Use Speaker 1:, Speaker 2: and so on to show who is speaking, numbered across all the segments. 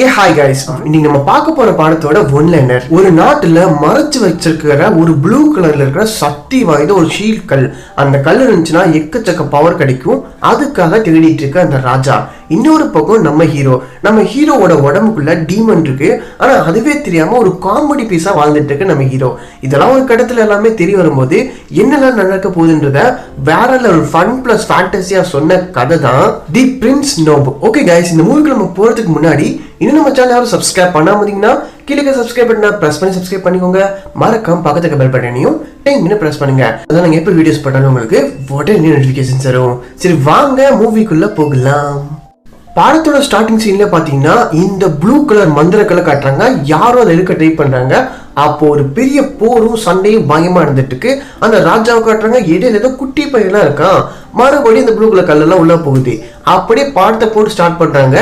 Speaker 1: Hi guys, இன்னைக்கு நம்ம பார்க்க போற பாடத்தோட ஒன்லைனர். ஒரு நாட்டுல மறைச்சு வச்சிருக்கிற ஒரு ப்ளூ கலர்ல இருக்கிற சக்தி வாய்ந்த ஒரு ஷீல்ட் கல். அந்த கல் இருந்துச்சுன்னா எக்கச்சக்க பவர் கிடைக்கும். அதுக்காக தேடிட்டு இருக்க அந்த ராஜா. இன்னொரு பக்கம் நம்ம ஹீரோவோட உடம்புக்குள்ள டீமன் இருக்கு. ஆனா அதுவே தெரியாம ஒரு காமெடி பீஸா வாழ்ந்துட்டு இருக்கு நம்ம ஹீரோ. இதெல்லாம் ஒரு கடத்துல எல்லாமே தெரிய வரும்போது என்னெல்லாம் நடக்க போகுதுன்றத வேற ஒரு ஃபன் பிளஸ் ஃபேண்டசியா சொன்ன கதை தான் தி பிரின்ஸ் நோப். ஓகே கைஸ், இந்த மூவிக்கு நம்ம போறதுக்கு முன்னாடி இன்னும் நம்ம சேனல் யாரும் சப்ஸ்கிரைப் பண்ணாம இருந்தீங்கன்னா கீழே சப்ஸ்கிரைப் பண்ணா பிரஸ் பண்ணி சப்ஸ்கிரைப் பண்ணிக்கோங்க. மறக்காம பக்கத்துக்கு பெல் பட்டனையும் டைம் பிரஸ் பண்ணுங்க. அதான் நாங்க எப்ப வீடியோஸ் போட்டாலும் உங்களுக்கு உடனே நோட்டிபிகேஷன்ஸ் வரும். சரி வாங்க மூவிக்குள்ள போகலாம். பாடத்தோட ஸ்டார்டிங் சீன்ல பாத்தீங்கன்னா இந்த ப்ளூ கலர் மந்திரக்கலை காட்டுறாங்க. யாரும் அதை எடுக்க ட்ரை பண்றாங்க. அப்போ ஒரு பெரிய போரும் சண்டையும் பயமா இருந்துட்டு இருக்கு. அந்த ராஜாவை காட்டுறாங்க. இடையில ஏதோ குட்டி பையெல்லாம் இருக்கான். மறுபடியும் இந்த ப்ளூ கலர் கல்லெல்லாம் உள்ள போகுது. அப்படியே பாடத்தை போட்டு ஸ்டார்ட் பண்றாங்க.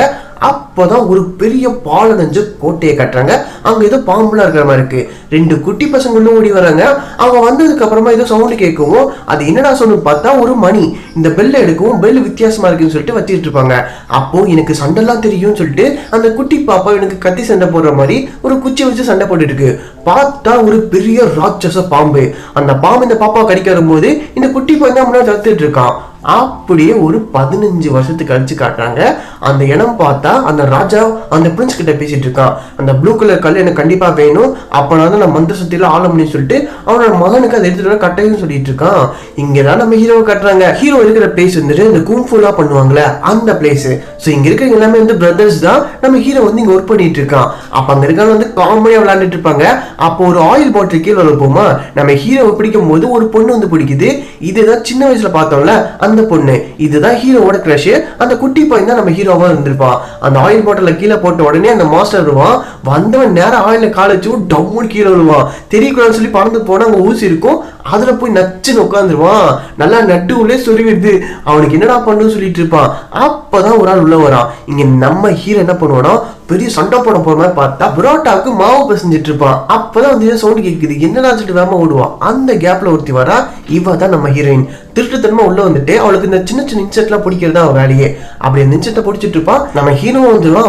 Speaker 1: அப்போதான் ஒரு பெரிய பாலம் நெஞ்சு கோட்டையை கட்டுறாங்க. அங்க ஏதோ பாம்புலாம் இருக்கிற மாதிரி இருக்கு. ரெண்டு குட்டி பசங்க உள்ள ஓடி வராங்க. அவங்க வந்ததுக்கு அப்புறமா ஏதோ சவுண்டு கேட்கவும் அது என்னடா சொன்னு பார்த்தா ஒரு மணி. இந்த பெல்ல எடுக்கவும் பெல் வித்தியாசமா இருக்குன்னு சொல்லிட்டு வச்சுட்டு இருப்பாங்க. அப்போ எனக்கு சண்டைலாம் தெரியும்னு சொல்லிட்டு அந்த குட்டி பாப்பா எனக்கு கத்தி சண்டை போடுற மாதிரி ஒரு குச்சி வச்சு சண்டை போட்டுட்டு இருக்கு. பார்த்தா ஒரு பெரிய ராட்சச பாம்பு. அந்த பாம்பு இந்த பாப்பா கடிக்க வரும்போது இந்த குட்டி பையன் தான் முன்னாடி தத்துட்டு இருக்கான். அப்படியே ஒரு 15 வருஷத்துக்கு கழிச்சு காட்டுறாங்க. அந்த இடம் பார்த்தா அந்த ராஜா அந்த பிரின்ஸ் கிட்ட பேசிட்டு இருக்கான். அந்த ப்ளூ கலர் கல் எனக்கு கண்டிப்பா வேணும், அப்ப நான் தான் மந்திர சக்தியில ஆளும்னு சொல்லிட்டு அவனோட மகனுக்கு அதை எடுத்துட்டு கட்டையும் சொல்லிட்டு இருக்கான். இங்கதான் நம்ம ஹீரோவை கட்டுறாங்க. ஹீரோ இருக்கிற பிளேஸ் வந்துட்டு இந்த கும்ஃபுலா பண்ணுவாங்களே அந்த பிளேஸ். ஸோ இங்க இருக்கிற எல்லாமே வந்து பிரதர்ஸ் தான். நம்ம ஹீரோ வந்து இங்க ஒர்க் பண்ணிட்டு இருக்கான். அப்ப அங்க இருக்காங்க வந்து காமெடியா விளையாண்டுட்டு இருப்பாங்க. அப்போ ஒரு ஆயில் பாட்டில் கீழே வைப்போமா, நம்ம ஹீரோவை பிடிக்கும் போது ஒரு பொண்ணு வந்து பிடிக்குது. இதுதான் சின்ன வயசுல பார்த்தோம்ல அந்த பொண்ணு. இதுதான் ஹீரோவோட கிரஷ். அந்த குட்டி பையன் தான் நம்ம ஹீரோவா இருந்திருப்பான். அந்த ஆயில் பாட்டில கீழே போட்ட உடனே அந்த மாஸ்டர் வருவான். வந்தவன் நேரம் ஆயில காலேஜ் டம்முன்னு கீழே விழுவான். தெரியக்கூடாதுன்னு சொல்லி பறந்து போனா அங்க ஊசி இருக்கும். அதுல போய் நச்சுன்னு உட்காந்துருவான். நல்லா நட்டு உள்ளே சொருவிடுது. அவனுக்கு என்னடா பண்ணுன்னு சொல்லிட்டு இருப்பான். அப்பதான் ஒரு ஆள் உள்ள வரான். இங்க நம்ம ஹீரோ என்ன பண்ணுவானா, பெரிய சண்டை போட போற மாதிரி பார்த்தா புரோட்டாவுக்கு மாவு பசஞ்சிட்டு இருப்பான். அப்பதான் வந்து சவுண்ட் கேட்குது. என்னடா சொல்லிட்டு வேமா ஓடுவான். அந்த கேப்ல ஒருத்தி வரா. இவ தான் நம்ம ஹீரோயின். திருட்டுத்தனமா உள்ள வந்துட்டு அவளுக்கு இந்த சின்ன சின்ன இன்செக்ட்லாம் பிடிக்கிறது அவன் வேலையே. அப்படி அந்த இன்செக்டை பிடிச்சிட்டு இருப்பான். நம்ம ஹீரோ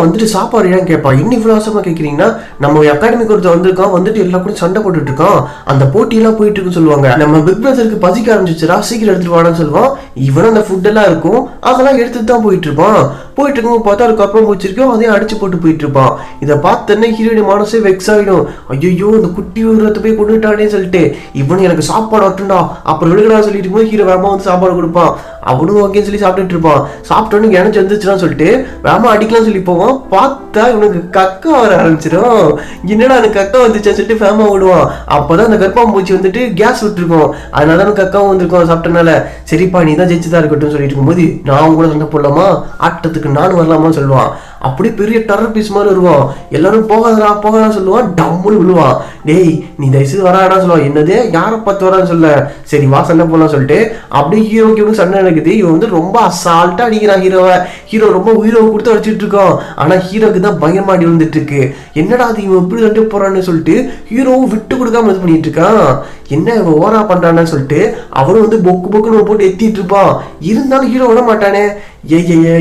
Speaker 1: வந்துட்டு சாப்பாடு ஏன் கேட்பான். இன்னும் இவ்வளவு அவசரமா கேட்கறீங்கன்னா, நம்ம அகாடமிக்கு ஒருத்தர் வந்திருக்கான், வந்துட்டு எல்லா கூட சண்டை போட்டுட்டு இருக்கான், அந்த போட்டி எல்லாம் போயிட்டு இருக்குன்னு சொல்லுவாங்க. நம்ம பிக் பிரதருக்கு பசிக்க ஆரம்பிச்சிச்சுரா, சீக்கிரம் எடுத்துட்டு வாடான்னு சொல்லுவான். இவனும் அந்த ஃபுட் எல்லாம் இருக்கும், அதெல்லாம் எடுத்துட்டு தான் போயிட்டு இருப்பான். போயிட்டு இருக்கும் பார்த்தா ஒரு கப்பம் போச்சிருக்கோம், அதையும் அடிச்சு போட்டு போயிட்டு இருப்பான். இதை பார்த்தோன்னே ஹீரோயின் மனசே வெக்ஸ் ஆகிடும். ஐயோ இந்த குட்டி உருவத்தை போய் கொண்டுட்டானே சொல்லிட்டு இவனு எனக்கு சாப்பாடு வரட்டும்டா அப்புறம் விழுகடா சொல்லிட்டு போது ஹீரோ வேமா வந்து சாப்பாடு கொடுப்பான். அவனும் ஓகேன்னு சொல்லி சாப்பிட்டுட்டு இருப்பான். சாப்பிட்டோன்னு எனக்கு வந்துச்சுன்னா சொல்லிட்டு வேமா அடிக்கலாம் சொல்லி போவான். பார்த்தா இவனுக்கு கக்கா வர ஆரம்பிச்சிடும். என்னடா எனக்கு கக்கா வந்துச்சான்னு சொல்லிட்டு ஃபேமா விடுவான். அப்பதான் அந்த கர்ப்பாம்பூச்சி வந்துட்டு கேஸ் விட்டுருக்கோம். அதனாலதான் கக்காவும் வந்திருக்கோம் சாப்பிட்டனால. சரிப்பா நீ தான் ஜெயிச்சுதான் இருக்கட்டும் சொல்லிட்டு இருக்கும்போது நான் கூட சண்டை போடலாமா, ஆட்டத்துக்கு நானும் வரலாமான்னு சொல்லுவான். அப்படி பெரிய டெரர் பீஸ் மாதிரி வருவான். எல்லாரும் போகாதா சொல்லுவான். டம்முன்னு விழுவான். டேய் நீ தயவுசெய்து வராடா சொல்லுவான். என்னது யாரை பார்த்து வரான்னு சொல்ல. சரி வா சண்டை போடலாம் சொல்லிட்டு அப்படியே ஹீரோக்கு சண்டை நடக்குது. இவன் வந்து ரொம்ப அசால்ட்டா அடிக்கிறான் ஹீரோவை. ஹீரோ ரொம்ப உயிரோவை கொடுத்து அடிச்சுட்டு இருக்கான். ஆனா ஹீரோக்கு தான் பயமாடி வந்துட்டு இருக்கு. என்னடா அது இவன் எப்படி சண்டை போறான்னு சொல்லிட்டு ஹீரோவும் விட்டு கொடுக்காம இது பண்ணிட்டு இருக்கான். என்ன இவன் ஓரா பண்றான்னு சொல்லிட்டு அவனும் வந்து பொக்குன்னு போட்டு எத்திட்டு இருப்பான். இருந்தாலும் ஹீரோ விட மாட்டானே.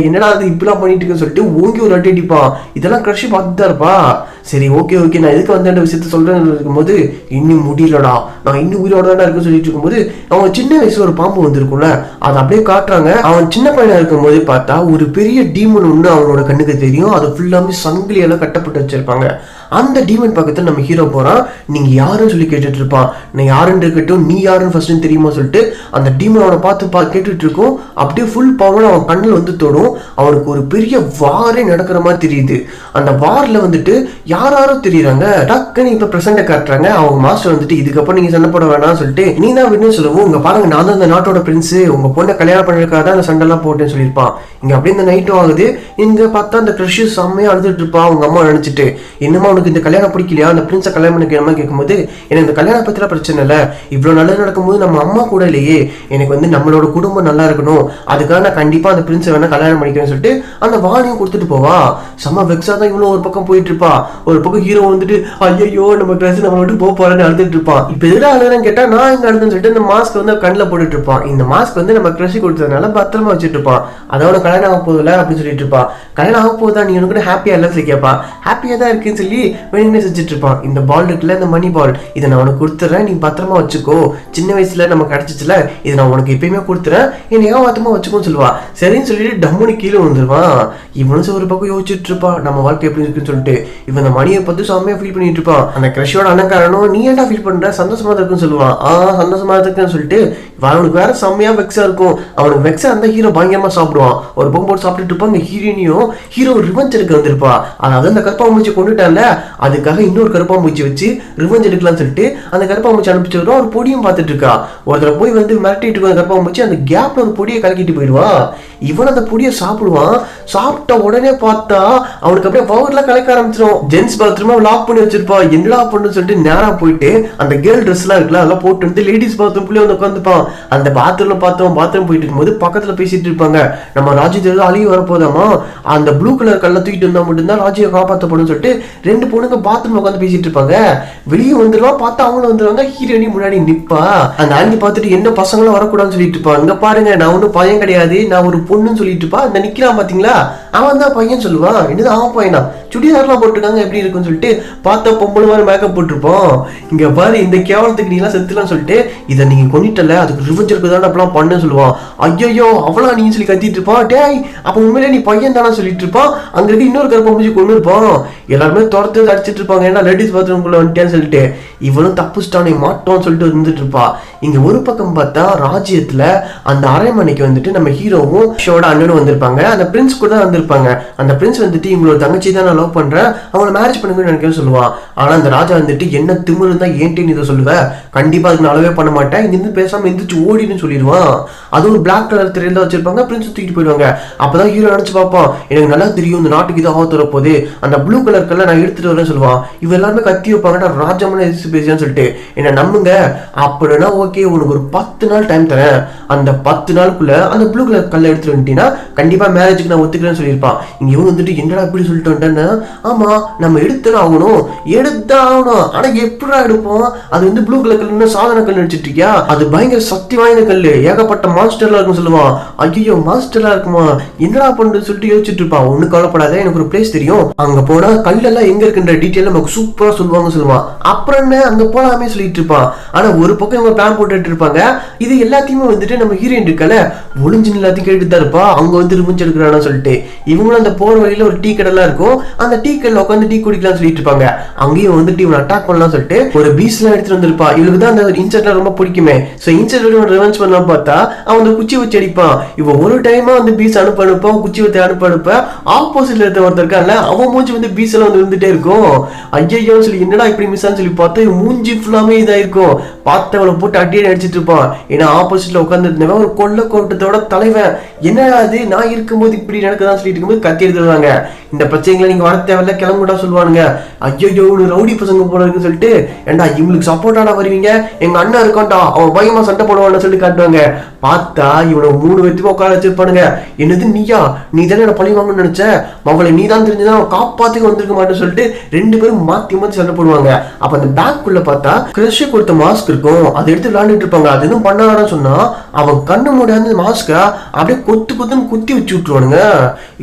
Speaker 1: என்னடா அது இப்படிலாம் பண்ணிட்டு இருக்குன்னு சொல்லிட்டு ஓங்கி ஒரு அடி அடிப்பான். இதெல்லாம் கிரஷ் பார்த்துட்டு தான் இருப்பா. சரி ஓகே நான் எதுக்கு வந்து அந்த விஷயத்த சொல்றேன்னு இருக்கும்போது இன்னும் முடியலடா, நான் இன்னும் உயிரோட தான் இருக்குன்னு சொல்லிட்டு இருக்கும்போது அவன் சின்ன வயசுல ஒரு பாம்பு வந்திருக்கும்ல, அதை அப்படியே காட்டுறாங்க. அவன் சின்ன பையனா இருக்கும் போது பார்த்தா ஒரு பெரிய டீமன் ஒண்ணு அவனோட கண்ணுக்கு தெரியும். அது ஃபுல்லாமே சங்கிலியெல்லாம் கட்டப்பட்டு வச்சிருப்பாங்க. அந்த டீமன் பக்கத்துல நம்ம ஹீரோ போறான். நீங்க யாருன்னு சொல்லி கேட்டுட்டு இருப்பான். நான் யாருன்னு இருக்கட்டும், நீ யாருன்னு ஃபர்ஸ்ட் தெரியுமா சொல்லிட்டு அந்த டீமன் அவனை பார்த்து கேட்டுட்டு இருக்கும். அப்படியே ஃபுல் பவர் அவன் கண்ணில் வந்து தோடும். அவனுக்கு ஒரு பெரிய வாரே நடக்கிற மாதிரி தெரியுது. அந்த வார்ல வந்துட்டு யாரும் தெரியுறாங்க. டக்குன்னு இப்ப பிரசண்ட காட்டுறாங்க. அவங்க மாஸ்டர் வந்துட்டு இதுக்கப்புறம் நீங்க சண்டை போட வேணாம்னு சொல்லிட்டு நீ தான் வின்னு சொல்லுவோம். உங்க பாருங்க நான் தான் இந்த நாட்டோட பிரின்ஸ், உங்க பொண்ணை கல்யாணம் பண்ணிருக்காத அந்த சண்டை எல்லாம் போட்டேன்னு சொல்லியிருப்பான். இங்க அப்படியே இந்த நைட்டும் ஆகுது. இங்க பார்த்தா அந்த கிருஷி செம்மையா அழுதுட்டு இருப்பான். அவங்க அம்மா நினைச்சிட்டு என்னமா அவனுக்கு உனக்கு இந்த கல்யாணம் பிடிக்கலையா, அந்த பிரின்ஸை கல்யாணம் பண்ணிக்கிற மாதிரி கேட்கும்போது, எனக்கு இந்த கல்யாணம் பத்திலாம் பிரச்சனை இல்லை, இவ்வளவு நல்லது நடக்கும்போது நம்ம அம்மா கூட இல்லையே, எனக்கு வந்து நம்மளோட குடும்பம் நல்லா இருக்கணும், அதுக்காக நான் கண்டிப்பா அந்த பிரின்ஸை வேணா கல்யாணம் பண்ணிக்கிறேன்னு சொல்லிட்டு அந்த வாணியும் கொடுத்துட்டு போவா. செம்ம வெக்ஸா தான் இவனும் ஒரு பக்கம் போயிட்டு இருப்பா. ஒரு பக்கம் ஹீரோ வந்துட்டு ஐயோ நம்ம கிளாஸ் நம்ம விட்டு போக போறேன்னு அழுதுட்டு இருப்பான். இப்ப எதிராக அழுதுன்னு கேட்டா நான் இங்க அழுதுன்னு சொல்லிட்டு இந்த மாஸ்க் வந்து கண்ணில் போட்டுட்டு இருப்பான். இந்த மாஸ்க் வந்து நம்ம கிரஷி கொடுத்ததுனால பத்திரமா வச்சுட்டு இருப்பான். அதோட கல்யாணம் ஆக போதில்ல அப்படின்னு சொல்லிட்டு இருப்பான். கல்யாணம் ஆக போதா, நீ எனக்கு ஹாப்பியா இல்ல சொல்லி கேட்பான். ஹாப்பியா தான் இருக்குன்னு சொல்லி வெளியே செஞ்சுட்டு இருப்பான். இந்த பால் இருக்குல்ல, இந்த மணி பால், இதை நான் உனக்கு கொடுத்துறேன், நீ பத்திரமா வச்சுக்கோ, சின்ன வயசுல நம்ம கிடைச்சிச்சுல, இதை நான் உனக்கு எப்பயுமே கொடுத்துறேன், என்னை ஏமாத்தமா வச்சுக்கோன்னு சொல்லுவா. சரின்னு சொல்லிட்டு டம்முனு கீழே வந்துருவான். இவனும் ஒரு பக்கம் யோசிச்சுட்டு இருப்பான் நம்ம வாழ்க்கை எப்படி இருக்குன்னு சொல்லிட்டு. இவன் அந்த மணியை பார்த்து செம்மையா ஃபீல் பண்ணிட்டு இருப்பான். அந்த கிரஷோட அண்ணக்காரனும் நீ ஏன்டா ஃபீல் பண்ற, சந்தோஷமா இருக்குன்னு சொல்லுவான். சந்தோஷமா இருக்குன்னு சொல்லிட்டு அவனுக்கு வேற செம்மையா வெக்ஸா இருக்கும். அவனுக்கு வெக்ஸா இருந்தா ஹீரோ பயங்கரமா சாப்பிடுவான். ஒரு பக்கம் போட்டு சாப்பிட்டுட்டு இருப்பான். ஹீரோனியும் ஹீரோ ரிவெஞ்ச் எடுக்க வந்திருப்பா. அதாவது அந்த கருப்பாம்பூச்சி கொண்டுட்டான்ல, அதுக்காக இன்னொரு கருப்பாம்பூச்சி வச்சு ரிவெஞ்ச் எடுக்கலாம்னு சொல்லிட்டு அந்த கருப்பாம்பூச்சி அனுப்பிச்சு வரும். ஒரு பொடியும் பார்த்துட்டு இருக்கா. ஒருத்தர் போய் வந்து மிரட்டிட்டு இருக்க கருப்பாம்பூச்சி அந்த கேப்ல ஒரு பொடியை கலக்கிட்டு போயிடுவான். இவன் அந்த பொடியை சாப்பிடுவான். சாப்பிட்ட உடனே பார்த்தா அவனுக்கு அப்படியே பவர்லாம் கலக்க ஆரம்பிச்சிடும். ஜென்ஸ் பாத்ரூமா லாக் பண்ணி வச்சிருப்பா. என்னடா பண்ணுன்னு சொல்லிட்டு நேரா போயிட்டு அந்த கேர்ள் ட்ரெஸ் எல்லாம் இருக்குல்ல அதெல்லாம் போட்டு வந்து லேடிஸ் பாத்ரூம்குள்ளே வந்து உட்காந்துப்பான். அந்த பாத்ரூம்ல பார்த்தோம் பாத்ரூம் போயிட்டு இருக்கும்போது பக்கத்துல பேசிட்டு இருப்பாங்க. நம்ம ராஜி அழிவு வரப்போதாமா, அந்த ப்ளூ கலர் கல்ல தூக்கிட்டு வந்தா மட்டும்தான் ராஜியை காப்பாற்றப்படும் சொல்லிட்டு ரெண்டு பொண்ணுங்க பாத்ரூம்ல உட்காந்து பேசிட்டு இருப்பாங்க. வெளியே வந்துருவா, பார்த்தா அவங்களும் வந்துருவாங்க. ஹீரோனி முன்னாடி நிப்பா. அந்த ஆண்டி பார்த்துட்டு என்ன பசங்களும் வரக்கூடாதுன்னு சொல்லிட்டு இருப்பா. இங்க பாருங்க, நான் ஒன்னும் பையன் கிடையாது, நான் ஒரு பொண்ணுன்னு சொல்லிட்டு இருப்பா. அந்த நிக்கிறான் பாத்தீங்களா, அவன் தான் பையன் சொல்லுவான். என்னது அவன் பையனா, சுடிதார்லாம் போட்டுருக்காங்க எப்படி இருக்குன்னு சொல்லிட்டு பார்த்தா பொம்பளை மாதிரி மேக்கப் போட்டிருப்போம். இங்க பாரு, இந்த கேவலத்துக்கு நீ எல்லாம் செத்துலாம் சொல்லிட்டு இதை நீங்க கொண்டுட்டல, அதுக்கு ரிவெஞ்ச் இருக்குதான் அப்படிலாம் பண்ணு சொல்லுவான். ஐயோ அவளா நீ சொல்லி கத்திட்டு இருப்பான். டேய் அப்ப உண்மையிலே நீ பையன் தானே சொல்லிட்டு இருப்பான். அங்க இருக்கு இன்னொரு கருப்பாம்பூச்சி கொண்டு இருப்பான். எல்லாருமே துரத்து அடிச்சிட்டு இருப்பாங்க, ஏன்னா லேடிஸ் பாத்ரூம்குள்ள வந்துட்டேன்னு சொல்லிட்டு. இவனும் தப்புச்சிட்டானே மாட்டோம்னு சொல்லிட்டு வந்துட்டு இருப்பா. இங்க ஒரு பக்கம் பார்த்தா ராஜ்யத்துல அந்த அரண்மனைக்கு வந்துட்டு நம்ம ஹீரோவும் ஷோட அண்ணனும் வந்திருப்பாங்க. அந்த பிரின்ஸ் கூட தான் வந்திருப்பாங்க. அந்த பிரின்ஸ் வந்துட்டு இவங்களோட தங்கச்சி தான் நான் லவ் பண்றேன், அவங்கள மேரேஜ் பண்ணுங்கன்னு நினைக்கிறேன் சொல்லுவான். ஆனா அந்த ராஜா வந்துட்டு என்ன திமிரு இருந்தா ஏன்ட்டு இதை சொல்லுவ, கண்டிப்பா அதுக்கு நான் அளவே பண்ண மாட்டேன், இங்க இருந்து பேசாம எந்திரிச்சு ஓடின்னு சொல்லிடுவான். அது ஒரு பிளாக் கலர் திரையில வச்சிருப்பாங்க. பிரின்ஸ் தூக்கிட்டு போயிடுவாங்க. அப்பதான் ஹீரோ நினைச்சு பார்ப்பான், எனக்கு நல்லா தெரியும் இந்த நாட்டுக்கு இது ஆபத்து வர போது, அந்த ப்ளூ கலர் கல்ல நான் எடுத்துட்டு வரேன்னு சொல்லுவான். இவ எல்லாருமே கத்தி வைப்பாங்க, ராஜாமனை எதிர்த்து பேசியான்னு சொல்லிட்டு. என்ன நம்புங்க அப்படின்னா ஓகே, உனக்கு ஒரு 10 நாள் டைம் தரேன், அந்த 10 நாளுக்குள்ள அந்த ப்ளூ கலர் கல்ல எடுத்துட்டு வந்துட்டீங்கன்னா கண்டிப்பா மேரேஜுக்கு நான் ஒத்துக்கிறேன்னு சொல்லியிருப்பான். இங்க இவங்க வந்துட்டு என்னடா இப்படி சொல்லிட்டு வந்துட்டேன்னு, ஆமா நம்ம எடுத்துதான் ஆகணும், எடுத்தான் ஆகணும், ஆனா எப்படா எடுப்போம், அது வந்து ப்ளூ கலர் கல்லுன்னு சாதன கல் நடிச்சிட்டு இருக்கியா, அது பயங்கர சக்தி வாய்ந்த கல்லு, ஏகப்பட்ட மாஸ்டர்லாம் இருக்குன்னு சொல்லுவான். ஐயோ மாஸ்டர்லாம் இருக்குமா, என்னடா பண்றது சொல்லிட்டு யோசிச்சுட்டு இருப்பான். ஒண்ணு கவலைப்படாத, எனக்கு ஒரு பிளேஸ் தெரியும், அங்க போனா கல்லெல்லாம் எங்க இருக்குன்ற டீட்டெயில் நமக்கு சூப்பரா சொல்லுவாங்க சொல்லுவான். அப்புறம் என்ன அங்க போலாமே சொல்லிட்டு இருப்பான். ஆனா ஒரு பக்கம் இவங்க பிளான் போட்டுட்டு இருப்பாங்க. இது எல்லாத்தையுமே வந்துட்டு நம்ம ஹீரோயின் இருக்கல ஒளிஞ்சு எல்லாத்தையும் கேட்டுட்டு தான் இருப்பா. அவங்க வந்து ரிவெஞ்ச் எடுக்கிறான்னு சொல்லிட்டு இவங்களும் அந்த போற வழியில ஒரு டீ கடைலாம் இருக்கும். அந்த டீ கடையில் உட்காந்து டீ குடிக்கலாம் சொல்லிட்டு இருப்பாங்க. அங்கேயும் வந்துட்டு இவன் அட்டாக் பண்ணலாம் சொல்லிட்டு ஒரு பீஸ் எல்லாம் எடுத்துட்டு வந்திருப்பா. இவளுக்கு தான் அந்த இன்சர்ட்லாம் ரொம்ப பிடிக்குமே. சோ இன்சர்ட் ரிவெஞ்ச் பண்ணலாம் பார்த்தா அவன் அந்த குச்சி வச்சு அடிப்பான். இவன் ஒரு டைமா வந்து பீஸ் அனுப்பான், குச்சி வச்சு அனுப்ப ஆப்போசிட்ல இருக்க ஒருத்தர் இருக்கான்ல, அவன் மூஞ்சி வந்து பீஸ் எல்லாம் வந்து இருந்துட்டே இருக்கும். ஐயோ சொல்லி என்னடா இப்படி மிஸ் ஆன்னு சொல்லி பார்த்தா இவன் மூஞ்சி ஃபுல்லாமே இதாயிருக்கும். பார்த்தவளை போட்டு அடியே அடிச்சிட்டு இருப்பான். ஏன்னா ஆப்போசிட்ல உட்கார்ந்து இருந்தவன் ஒரு கொள்ள கோட்டத்தோட தலைவன். என்னடா அது நான் இருக்கும்போது இப்படி நடக்குதான் சொல்லிட்டு இருக்கும்போது கத்தி எடுத்துருவாங்க. இந்த பிரச்சனைகளை நீங்க வர தேவையில்ல, கிளம்புடா சொல்லுவானுங்க. ஐயோ ரவுடி பசங்க போல இருக்குன்னு சொல்லிட்டு, ஏண்டா இவங்களுக்கு சப்போர்ட்டாடா வருவீங்க, எங்க அண்ணன் இருக்கான்டா அவன் பயமா சண்டை போடுவான்னு சொல்லிட்டு காட்டுவாங்க. பார்த்தா இவனை 3 பேர்த்துமே உட்கார வச்சிருப்பானுங்க. என்னது நீயா, நீ தானே என்ன பழி வாங்கணும்னு நினைச்ச, அவளை நீ தான் தெரிஞ்சுதான் அவன் காப்பாத்துக்கு வந்திருக்க மாட்டேன்னு சொல்லிட்டு 2 பேரும் மாத்தி மாத்தி சண்டை போடுவாங்க. அப்ப அந்த பேக்குள்ள பார்த்தா கிரஷ் கொடுத்த மாஸ்க் இருக்கும், அதை எடுத்து விளையாண்டுட்டு இருப்பாங்க. அது எதுவும் பண்ணான்னு சொன்னா அவன் கண்ணு முடியாத மாஸ்க அப்படியே கொத்துன்னு குத்தி வச்சு விட்டுருவானுங்க.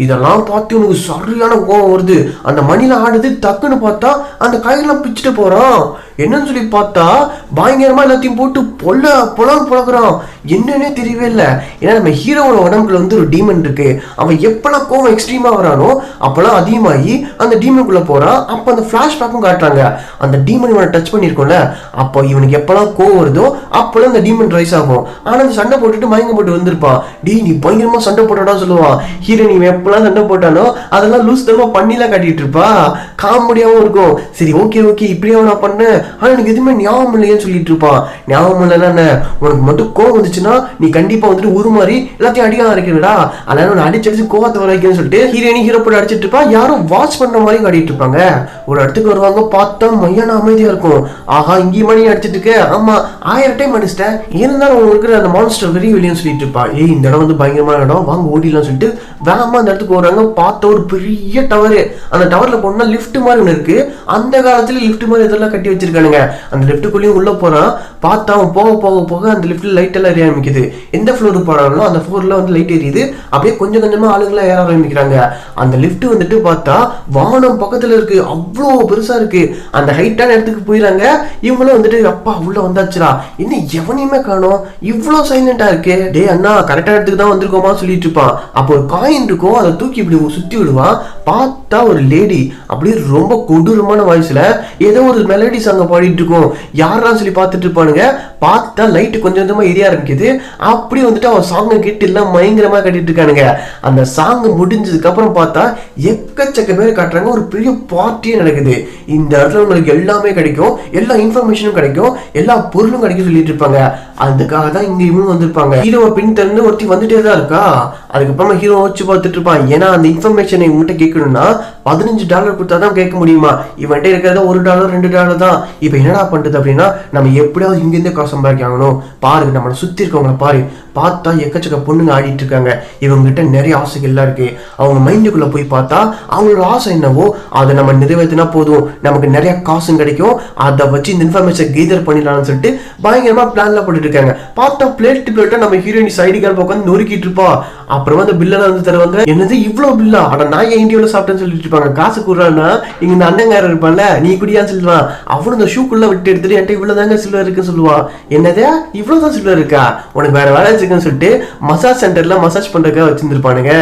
Speaker 1: இதெல்லாம் பார்த்து உனக்கு சரியான கோவம் வருது. அந்த மணில ஆடுது, டக்குன்னு பார்த்தா அந்த கையெல்லாம் பிச்சுட்டு போறான். என்னன்னு சொல்லி பார்த்தா பயங்கரமா எல்லாத்தையும் போட்டு பொழக்கிறான். என்னன்னே தெரியவே இல்லை. ஏன்னா நம்ம ஹீரோவோட உடம்புல வந்து ஒரு டீமன் இருக்கு. அவன் எப்பெல்லாம் கோவம் எக்ஸ்ட்ரீமா வரானோ அப்பெல்லாம் அதிகமாகி அந்த டீமனுக்குள்ள போறான். அப்ப அந்த பிளாஷ்பேக்கும் காட்டுறாங்க. அந்த டீமன் இவனை டச் பண்ணிருக்கோம்ல, அப்போ இவனுக்கு எப்பெல்லாம் கோவம் வருதோ அப்பெல்லாம் இந்த டீமன் ரைஸ் ஆகும். ஆனா அந்த சண்டை போட்டுட்டு மயங்க போட்டு வந்திருப்பான். டீ நீ பயங்கரமா சண்டை போட்டா சொல்லுவான். ஹீரோ நீ எப்பெல்லாம் சண்டை போட்டானோ அதெல்லாம் லூஸ் தரமா பண்ணிலாம் காட்டிட்டு இருப்பா. காமெடியாவும் இருக்கும். சரி ஓகே ஓகே இப்படியே நான் பண்ணேன், ஆனா எனக்கு எதுவுமே ஞாபகம் இல்லையேன்னு சொல்லிட்டு இருப்பான். ஞாபகம் இல்லைன்னா உனக்கு மட்டும் கோவம் வந்துச்சுன்னா நீ கண்டிப்பா வந்துட்டு உருமாறி எல்லாத்தையும் அடிக்க ஆரம்பிக்கிறடா, அதனால உன்னை அடிச்சு கோவத்தை வர வைக்கணும்னு சொல்லிட்டு ஹீரோ போட்டு அடிச்சிட்டு இருப்பா. யாரும் வாட்ச் பண்ண மாதிரி காட்டிட்டு இருப்பாங்க. ஒரு இடத்துக்கு வருவாங்க, பார்த்தா மையான அமைதியா இருக்கும். ஆஹா இங்கேயும் மணி அடிச்சிட்டு இருக்கு, ஆமா 1000 டைம் அடிச்சிட்டேன், இருந்தாலும் உங்களுக்கு அந்த மான்ஸ்டர் வெரி வெளியன்னு சொல்லிட்டு இருப்பா. ஏய் இந்த இடம் வந்து பயங்கரமான இடம், வாங்க ஓடிலாம் சொல்லிட்டு வேகமா அந்த இடத்துக்கு வராங்க. பார்த்த ஒரு பெரிய டவரு, அந்த டவர்ல போனா லிஃப்ட் மாதிரி ஒன்று இருக்கு. அந்த காலத்துல லிஃப்ட் மாதிரி இதெல்லாம் கட்டி வச்சிருக்கானுங்க. அந்த லிஃப்ட்டுக்குள்ளேயும் உள்ள போறான். பார்த்தா அவன் போக போக போக அந்த லிஃப்ட்ல லைட் எல்லாம் எரிய ஆரம்பிக்குது. எந்த ஃப்ளோருக்கு போறாங்களோ அந்த ஃப்ளோர்ல வந்து லைட் எரியுது. அப்படியே கொஞ்சம் கொஞ்சமா ஆளுங்களா ஏற ஆரம்பிக்கிறாங்க. அந்த லிஃப்ட் வந்துட்டு பார்த்தா வானம் பக்கத்துல இருக்கு, அவ்வளோ பெருசா இருக்கு. அந்த ஹைட்டான இடத்துக்கு போயிடறாங்க. இவங்களும் வந்துட்டு அப்பா உள்ள வந்தாச்சுடா, இன்னும் எவனையுமே காணோம், இவ்வளவு சைலண்டா இருக்கு. டே அண்ணா கரெக்டான இடத்துக்கு தான் வந்திருக்கோமா சொல்லிட்டு இருப்பான். அப்போ ஒரு காயின் இருக்கும், அதை தூக்கி இப்படி சுத்தி விடுவான். பார்த்தா ஒரு லேடி அப்படியே ரொம்ப கொடூரமான வாய்ஸ்ல ஏதோ ஒரு மெலடி சாங்க பாடிட்டு இருக்கும். யாரெல்லாம் சொல்லி பார்த்துட்டு இருப்பானுங்க. பார்த்தா லைட் கொஞ்சம் கொஞ்சமா எரிய ஆரம்பிக்குது. அப்படி வந்துட்டு அவன் சாங்க கேட்டு எல்லாம் பயங்கரமா கட்டிட்டு இருக்கானுங்க. அந்த சாங் முடிஞ்சதுக்கு அப்புறம் பார்த்தா எக்கச்சக்க பேர் காட்டுறாங்க. ஒரு பெரிய பார்ட்டியே நடக்குது. இந்த இடத்துல உங்களுக்கு எல்லாமே கிடைக்கும், எல்லா இன்ஃபர்மேஷனும் கிடைக்கும், எல்லா பொருளும் கிடைக்கும் சொல்லிட்டு இருப்பாங்க. அதுக்காக தான் இங்க இவங்க வந்திருப்பாங்க. ஹீரோவை பின் திறந்து ஒருத்தி வந்துட்டே தான் இருக்கா. அதுக்கப்புறமா ஹீரோ வச்சு பார்த்துட்டு இருப்பான். ஏன்னா அந்த இன்ஃபர்மேஷனை இவங்ககிட்ட கேட்கணும்னா $15 கொடுத்தாதான் கேட்க முடியுமா. இவன்கிட்ட இருக்கிறத $1 $2 தான். இப்ப என்னடா பண்றது அப்படின்னா, நம்ம எப்படியாவது இங்கிருந்தே காசு சம்பாதிக்கணும். பாருங்க நம்மளை சுத்தி இருக்கவங்கள பாரு, பார்த்தா எக்கச்சக்க பொண்ணுங்க ஆடிட்டு இருக்காங்க. இவங்க கிட்ட நிறைய ஆசைகள்லாம் இருக்கு. அவங்க மைண்டுக்குள்ள போய் பார்த்தா அவங்களோட ஆசை என்னவோ அதை நம்ம நிறைவேற்றினா போதும், நமக்கு நிறைய காசும் கிடைக்கும். அதை வச்சு இந்த இன்ஃபர்மேஷன் கெய்தர் பண்ணிடலாம்னு சொல்லிட்டு பயங்கரமா பிளான்ல போட்டுட்டு இருக்காங்க. பார்த்தா பிளேட்டா நம்ம ஹீரோயின் சைடு கால் உட்காந்து நொறுக்கிட்டு இருப்பா. அப்புறமா அந்த பில்ல வந்து தருவாங்க. என்னது இவ்வளவு பில்லா, ஆனா நான் ஏன் இந்தியாவில் சாப்பிட்டேன்னு சொல்லிட்டு இருப்பாங்க. காசு கூடுறான்னா இங்க இந்த அண்ணங்காரர் இருப்பான்ல, நீ குடியான்னு சொல்லுவான். அவனு இந்த ஷூக்குள்ள விட்டு எடுத்துட்டு என்கிட்ட இவ்வளவுதாங்க சில்வர் இருக்குன்னு சொல்லுவான். என்னதே இவ்வளவுதான் சில்வர் இருக்கா, உனக்கு வேற வேலை வச்சுக்கன்னு சொல்லிட்டு மசாஜ் சென்டர்ல மசாஜ் பண்றதுக்காக வச்சிருந்துருப்பானுங்க.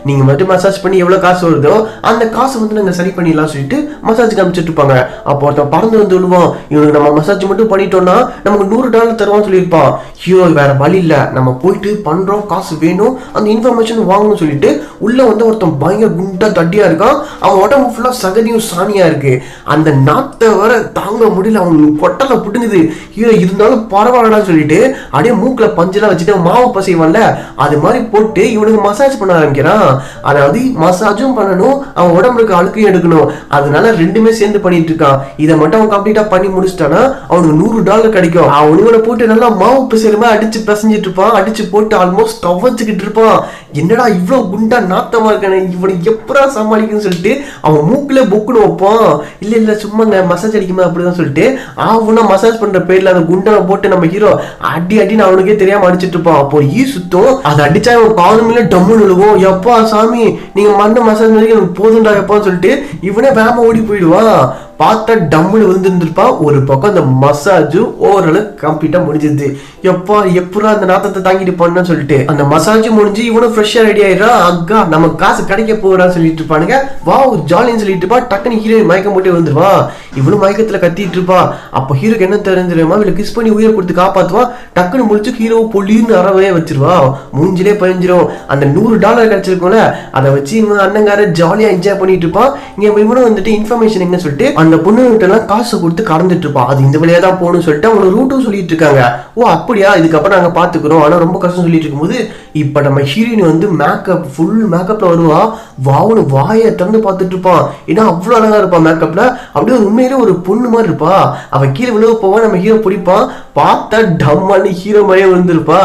Speaker 1: நீங்க மட்டும் மசாஜ் பண்ணி எவ்வளவு காசு வருதோ அந்த காசு வந்து நாங்க சரி பண்ணிடலாம் சொல்லிட்டு மசாஜ் காமிச்சிட்டு இருப்பாங்க. அப்போ ஒருத்தன் பறந்து வந்து விழுவான். இவனுக்கு நம்ம மசாஜ் மட்டும் பண்ணிட்டோம்னா நமக்கு $100 தருவான்னு சொல்லியிருப்பான். ஹீரோ வேற வழி இல்ல, நம்ம போயிட்டு பண்றோம், காசு வேணும், அந்த இன்ஃபர்மேஷன் வாங்கணும்னு சொல்லிட்டு உள்ள வந்து ஒருத்தன் பயங்கர குண்டா தட்டியா இருக்கான். அவன் உடம்பு ஃபுல்லா சகதியும் சாணியா இருக்கு. அந்த நாத்தை வர தாங்க முடியல, அவனுக்கு கொட்டல புட்டுங்குது. ஹீரோ இருந்தாலும் பரவாயில்லன்னு சொல்லிட்டு அப்படியே மூக்குல பஞ்செல்லாம் வச்சுட்டு மாவு பசைவான்ல அது மாதிரி போட்டு இவனுக்கு மசாஜ் பண்ண ஆரம்பிக்கிறான். அதாவது மசாஜும் பண்ணணும், அவன் உடம்புக்கு அழுக்கையும் எடுக்கணும். அதனால ரெண்டுமே சேர்ந்து பண்ணிட்டு இருக்கான். இதை மட்டும் அவன் கம்ப்ளீட்டா பண்ணி முடிச்சிட்டானா அவனுக்கு $100 கிடைக்கும். அவன் இவனை போட்டு நல்லா மாவு பசைமா அடிச்சு பசஞ்சிட்டு இருப்பான். அடிச்சு போட்டு ஆல்மோஸ்ட் கவச்சுக்கிட்டு இருப்பான். என்னடா இவ்வளவு குண்டா நாத்தமா இருக்கானே, இவனை எப்படா சமாளிக்குன்னு சொல்லிட்டு அவன் மூக்குல பொக்குன்னு வைப்பான். இல்ல இல்ல சும்மா மசாஜ் அடிக்குமா அப்படிதான் சொல்லிட்டு அவனா மசாஜ் பண்ற பேர்ல அந்த குண்டனை போட்டு நம்ம ஹீரோ அடி அடின்னு அவனுக்கே தெரியாம அடிச்சிட்டு இருப்பான். அப்போ சுத்தம் அதை அடிச்சா அவன் காலமில்ல டம்முன்னு விழுவோம். எப்பா சாமி நீங்க மண்ண மசாஜ் பண்ணி எனக்கு போதுண்டா எப்பான்னு சொல்லிட்டு இவனே வேகமா ஓடி போயிடுவான். பார்த்தா டம்முன்னு விழுந்துருந்துருப்பான். ஒரு பக்கம் அந்த மசாஜும் ஓரளவுக்கு கம்ப்ளீட்டா முடிஞ்சிருது. எப்பா எப்படா அந்த நாத்தத்தை தாங்கிட்டு போன்னு சொல்லிட்டு அந்த மசாஜும் முடிஞ்சு இவனும் ஃப்ரெஷ்ஷா ரெடி ஆயிடுறான். அக்கா நம்ம காசு கிடைக்க போறான்னு சொல்லிட்டு இருப்பானுங்க. வா ஜாலின்னு சொல்லிட்டு இருப்பா. டக்குனு ஹீரோ மயக்கம் போட்டு வந்துருவான். இவனும் மயக்கத்துல கத்திட்டு இருப்பா. அப்ப ஹீரோக்கு என்ன தெரிஞ்சிருமா, இவளை கிஸ் பண்ணி உயிரை கொடுத்து காப்பாத்துவான். டக்குன்னு முடிச்சு ஹீரோ பொலின்னு அறவே வச்சிருவா. மூஞ்சிலே பயஞ்சிரும். அந்த $100 கிடைச்சிருக்கும்ல அதை வச்சு இவன் அண்ணங்கார ஜாலியா என்ஜாய் பண்ணிட்டு இருப்பான். இங்க இவனும் வந்துட்டு இன்ஃபர்மேஷன் எங்க சொல்லிட்டு அந்த பொண்ணு கிட்ட எல்லாம் காசு கொடுத்து கடந்துட்டு இருப்பான். அது இந்த வழியா தான் போகணும்னு சொல்லிட்டு அவங்க ரூட்டும் சொல்லிட்டு இருக்காங்க. ஓ அப்படியா, இதுக்கப்புறம் நாங்க பாத்துக்கிறோம், ஆனா ரொம்ப கஷ்டம் சொல்லிட்டு இருக்கும்போது இப்ப நம்ம ஹீரோயின் வந்து மேக்கப் ஃபுல் மேக்கப்ல வருவா. வாவுன்னு வாயை திறந்து பார்த்துட்டு இருப்பான். ஏன்னா அவ்வளவு அழகா இருப்பான் மேக்கப்ல. அப்படியே உண்மையிலே ஒரு பொண்ணு மாதிரி இருப்பா. அவ கீழே விழுவ போவான். நம்ம ஹீரோ பிடிப்பான். பார்த்தா டம்மான்னு ஹீரோ மாதிரியே விழுந்திருப்பா.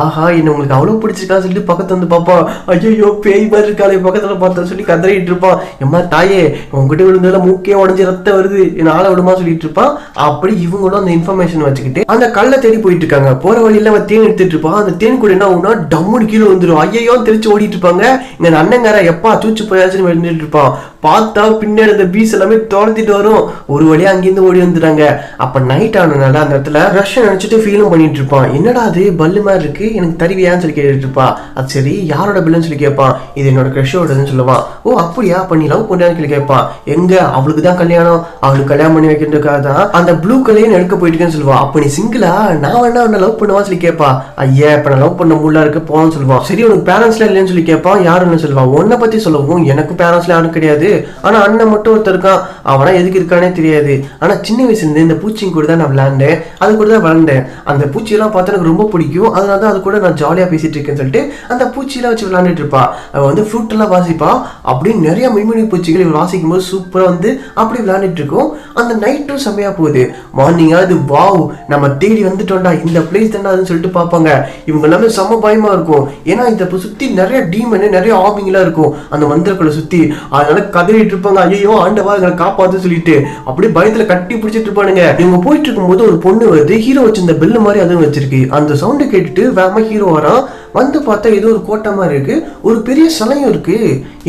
Speaker 1: ஆஹா என்ன உங்களுக்கு அவ்வளவு பிடிச்சிருக்கான்னு சொல்லிட்டு பக்கத்துல வந்து பாப்பான். ஐயோ பேய் மாதிரி இருக்காளே பக்கத்துல பார்த்தா சொல்லி கதறிட்டு இருப்பான். எம்மா தாயே உங்ககிட்ட விழுந்ததுல மூக்கே உடஞ்சி ரத்தம் வருது, என்ன ஆள விடுமா சொல்லிட்டு இருப்பான். அப்படி இவங்களும் அந்த இன்ஃபர்மேஷன் வச்சுக்கிட்டு அந்த கல்லை தேடி போயிட்டு இருக்காங்க. போற வழியில அவன் தேன் எடுத்துட்டு இருப்பான். அந்த தேன் கூட என்ன ஆகுனா டம் டம்முன்னு கீழே வந்துடும். ஐயோ தெரிச்சு ஓடிட்டு இருப்பாங்க. இங்க அண்ணங்கார எப்பா தூச்சு போயாச்சுன்னு வந்துட்டு இருப்பான். பார்த்தா பின்னாடி அந்த பீஸ் எல்லாமே துரத்திட்டு வரும். ஒரு வழியா அங்கிருந்து ஓடி வந்துட்டாங்க. அப்ப நைட் ஆனதுனால அந்த இடத்துல ரஷ் நினைச்சிட்டு ஃபீலும் பண்ணிட்டு இருப்பான். என்னடா அது பல்லு மாதிரி இருக்கு, எனக்கு தருவியான்னு சொல்லி கேட்டுட்டு இருப்பா. அது சரி யாரோட பில்லுன்னு சொல்லி கேட்பான். இது என்னோட கிரஷோடன்னு சொல்லுவான். ஓ அப்படியா, பண்ணி லவ் பண்ணியான்னு சொல்லி கேட்பான். எங்க அவளுக்கு தான் கல்யாணம், அவளுக்கு கல்யாணம் பண்ணி வைக்கிறதுக்காக தான் அந்த ப்ளூ கலையும் எடுக்க போயிட்டுன்னு சொல்லுவான். அப்ப நீ சிங்கிளா, நான் வேணா உன்னை லவ் பண்ணுவான்னு சொல்லி கேட்பா. ஐயா இப்ப நான் லவ் பண்ண முள்ளா இருக்கு போன்னு சொல்லுவான். சரி உனக்கு பேரண்ட்ஸ்லாம் இல்லைன்னு சொல்லி கேட்பான். யாருன்னு சொல்லுவான். உன்னை பத்தி சொல்லவும் எனக்கு பேரண்ட்ஸ்லாம் யாரும் கிடையாது, ஆனா அண்ணன் மட்டும் ஒருத்தர் இருக்கான், அவனா எதுக்கு இருக்கானே தெரியாது. ஆனா சின்ன வயசுல இருந்து இந்த பூச்சிங்க கூட தான் நான் விளையாண்டேன், அது கூட தான் வளர்ந்தேன். அந்த பூச்சியெல்லாம் பார்த்தா எனக்கு ரொம்ப பிடிக்கும், அதனால தான் அது கூட நான் ஜாலியா பேசிட்டு இருக்கேன்னு சொல்லிட்டு அந்த பூச்சியெல்லாம் வச்சு விளையாண்டுட்டு இருப்பா. அவ வந்து ஃப்ரூட் எல்லாம் வாசிப்பா. அப்படி நிறைய மின்மினி பூச்சிகள் இவள் வாசிக்கும் போது சூப்பரா வந்து அப்படி விளையாண்டுட்டு இருக்கும். அந்த நைட்டும் செம்மையா போகுது. மார்னிங்கா அது வாவ் நம்ம தேடி வந்துட்டோம்டா, இந்த பிளேஸ் தானே அதுன்னு சொல்லிட்டு பார்ப்பாங்க. இவங்க எல்லாமே செம்ம பயமா இருக்கும். ஏன்னா இதை சுத்தி நிறைய டீமன் நிறைய ஆர்மிங்கெல்லாம் இருக்கும் அந்த மந்திரக்குள்ள சுத்தி. அதனால கதறிட்டு இருப்பாங்க. ஐயோ ஆண்டவா எங்களை காப்பாத்து சொல்லிட்டு அப்படியே பயத்துல கட்டி பிடிச்சிட்டு இருப்பானுங்க. இவங்க போயிட்டு இருக்கும் போது ஒரு பொண்ணு வருது. ஹீரோ வச்சிருந்த பெல்லு மாதிரி அதுவும் வச்சிருக்கு. அந்த சவுண்டை கேட்டுட்டு வேகமா ஹீரோ வரான். வந்து பார்த்தா ஏதோ ஒரு கோட்டை மாதிரி இருக்கு, ஒரு பெரிய சிலையும் இருக்கு.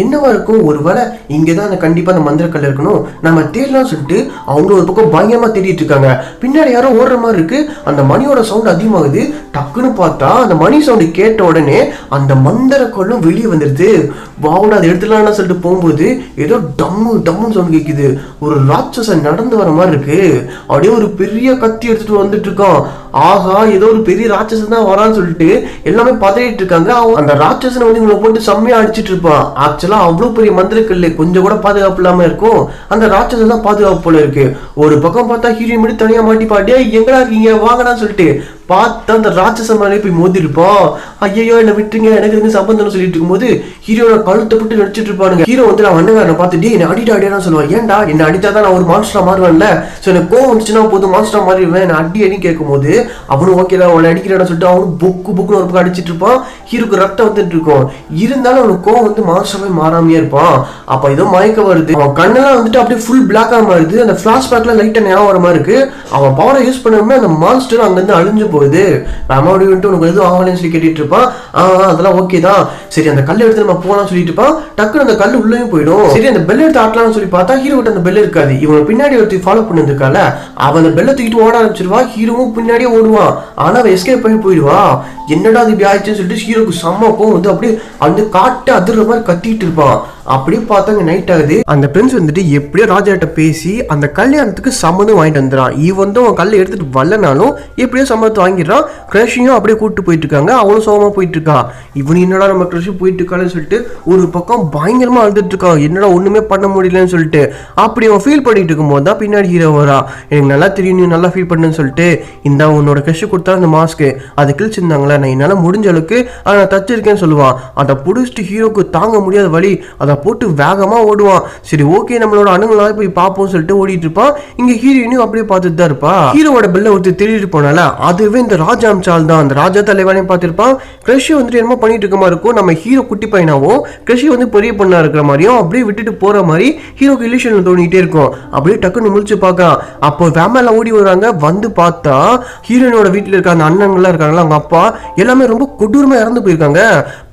Speaker 1: என்னவா இருக்கும், ஒருவேளை இங்கதான் அந்த கண்டிப்பா அந்த மந்திரக்கல் இருக்கணும், நம்ம தேடலாம் சொல்லிட்டு அவங்க ஒரு பக்கம் பயங்கரமா தேடிட்டு இருக்காங்க. பின்னாடி யாரோ ஓடுற மாதிரி இருக்கு. அந்த மணியோட சவுண்ட் அதிகமாகுது. டக்குன்னு பார்த்தா அந்த மணி சவுண்டு கேட்ட உடனே அந்த மந்திரக்கல்லும் வெளியே வந்துருது. வாவுடா அதை எடுத்துலான்னு சொல்லிட்டு போகும்போது ஏதோ டம்மு டம்முன்னு சவுண்ட் கேட்குது. ஒரு ராட்சசன் நடந்து வர மாதிரி இருக்கு. அப்படியே ஒரு பெரிய கத்தி எடுத்துட்டு வந்துட்டு இருக்கான். ஆகா ஏதோ ஒரு பெரிய ராட்சசன் தான் வரான்னு சொல்லிட்டு எல்லாமே பதறிட்டு இருக்காங்க. அந்த ராட்சசனை வந்து இவங்களை போட்டு செம்மையா அடிச்சிட்டு இருப்பான். ஆக்சுவலா அவ்வளவு பெரிய மந்திரக்கல் கொஞ்சம் கூட பாதுகாப்பு இல்லாம இருக்கும். அந்த ராட்சசன் தான் பாதுகாப்பு போல இருக்கு. ஒரு பக்கம் பார்த்தா ஹீரோயின் மட்டும் தனியா மாட்டிப்பாட்டியா எங்கடா இருக்கீங்க வாங்கடான்னு சொல்லிட்டு பார்த்தா அந்த ராட்சச மேலே போய் மோதிருப்பான். ஐயோ என்ன விட்டுருங்க எனக்கு இருந்து சம்பந்தம் சொல்லிட்டு இருக்கும்போது ஹீரோட கழுத்தை போட்டு நடிச்சிட்டு இருப்பானுங்க. ஹீரோ வந்து நான் அண்ணன் பார்த்துட்டு என்ன அடிட்டா அடியான்னு சொல்லுவான். ஏன்டா என்ன அடித்தாதான் நான் ஒரு மான்ஸ்டரா மாறுவேன்ல, ஸோ எனக்கு கோவம் வந்துச்சுன்னா போதும் மான்ஸ்டரா மாறிடுவேன், நான் அடி அடி கேட்கும் போது அவனு ஓகேடா அவனை அடிக்கிறான்னு சொல்லிட்டு அவனு புக்கு புக்குன்னு ஒரு பக்கம் அடிச்சிட்டு இருப்பான். ஹீரோக்கு ரத்தம் வந்துட்டு இருக்கும். இருந்தாலும் அவனுக்கு கோவம் வந்து மான்ஸ்டராவே மாறாமையே இருப்பான். அப்ப ஏதோ மயக்க வருது. அவன் கண்ணெல்லாம் வந்துட்டு அப்படியே ஃபுல் பிளாக்கா மாறுது. அந்த பிளாஷ்பேக்ல லைட்டா ஞாபகம் வர மாதிரி இருக்கு. அவன் பவரை யூஸ் பண்ணாம அந்த மான்ஸ்டர் அங்கிருந்து அழிஞ்சு போகுது. ராமாவோட வந்துட்டு உனக்கு எதுவும் ஆகலன்னு சொல்லி கேட்டுட்டு இருப்பான். அதெல்லாம் ஓகே தான், சரி அந்த கல் எடுத்து நம்ம போலாம் சொல்லிட்டு இருப்பான். டக்குனு அந்த கல் உள்ளேயும் போயிடும். சரி அந்த பெல் எடுத்து ஆட்டலாம்னு சொல்லி பார்த்தா ஹீரோ கிட்ட அந்த பெல் இருக்காது. இவங்க பின்னாடி ஒருத்தி ஃபாலோ பண்ணிருக்கால, அவன் அந்த பெல்லை தூக்கிட்டு ஓட ஆரம்பிச்சிருவா. ஹீரோவும் பின்னாடியே ஓடுவான். ஆனா அவன் எஸ்கேப் பண்ணி போயிடுவா. என்னடா அது இப்படி ஆயிடுச்சுன்னு சொல்லிட்டு ஹீரோக்கு செம்மக்கும் வந்து அப்படியே அந்த காட்டு அதிர்ற மாதிரி கத்திட்டு இருப்பான். அப்படியே பார்த்தாங்க நைட் ஆகுது. அந்த பிரின்ஸ் வந்துட்டு எப்படியோ ராஜாட்ட பேசி அந்த கல்யாணத்துக்கு சம்மதம் வாங்கிட்டு வந்துடுறான். இவன் வந்து அவன் கல்லை எடுத்துட்டு வரலனாலும் எப்படியோ சம்மதத்தை வாங்கிடுறான். கிரஷையும் அப்படியே கூப்பிட்டு போயிட்டு இருக்காங்க. அவனும் சோகமா போயிட்டு இருக்கான். இவனு என்னடா நம்ம கிரஷ் போயிட்டு இருக்கான்னு சொல்லிட்டு ஒரு பக்கம் பயங்கரமா அழுதுட்டு இருக்கான். என்னடா ஒண்ணுமே பண்ண முடியலன்னு சொல்லிட்டு அப்படி அவன் ஃபீல் பண்ணிட்டு இருக்கும் போது தான் பின்னாடி ஹீரோ வரா. எனக்கு நல்லா தெரியும் நீ நல்லா ஃபீல் பண்ணுன்னு சொல்லிட்டு இந்த உன்னோட கிரஷ் கொடுத்தா அந்த மாஸ்க்கு அதை கிழிச்சிருந்தாங்களே, நான் என்னால முடிஞ்ச அளவுக்கு அதை நான் தச்சிருக்கேன்னு சொல்லுவான். அதை பிடிச்சிட்டு ஹீரோக்கு தாங்க முடியாத வழி அதை போட்டு வேகமா ஓடுவான். சரி ஓகே நம்மளோட அணுங்களால போய் பார்ப்போம் சொல்லிட்டு ஓடிட்டு இருப்பான். இங்க ஹீரோயினும் அப்படியே பார்த்துட்டு தான் இருப்பா. ஹீரோட பெல்ல ஒருத்தர் திருடிட்டு போனால அதுவே இந்த ராஜா அம்சால் தான். அந்த ராஜா தலைவானையும் பார்த்திருப்பான். கிரஷ் வந்துட்டு என்னமோ பண்ணிட்டு இருக்க மாதிரி இருக்கும். நம்ம ஹீரோ குட்டி பையனாவும் கிரஷ் வந்து பெரிய பொண்ணா இருக்கிற மாதிரியும் அப்படியே விட்டுட்டு போற மாதிரி ஹீரோக்கு இலிஷன் தோணிட்டே இருக்கும். அப்படியே டக்குன்னு முழிச்சு பார்க்கலாம். அப்போ வேமெல்லாம் ஓடி வராங்க. வந்து பார்த்தா ஹீரோயினோட வீட்டுல இருக்க அந்த அண்ணன்கள்லாம் இருக்காங்களா, அவங்க அப்பா எல்லாமே ரொம்ப கொடூரமா இறந்து போயிருக்காங்க.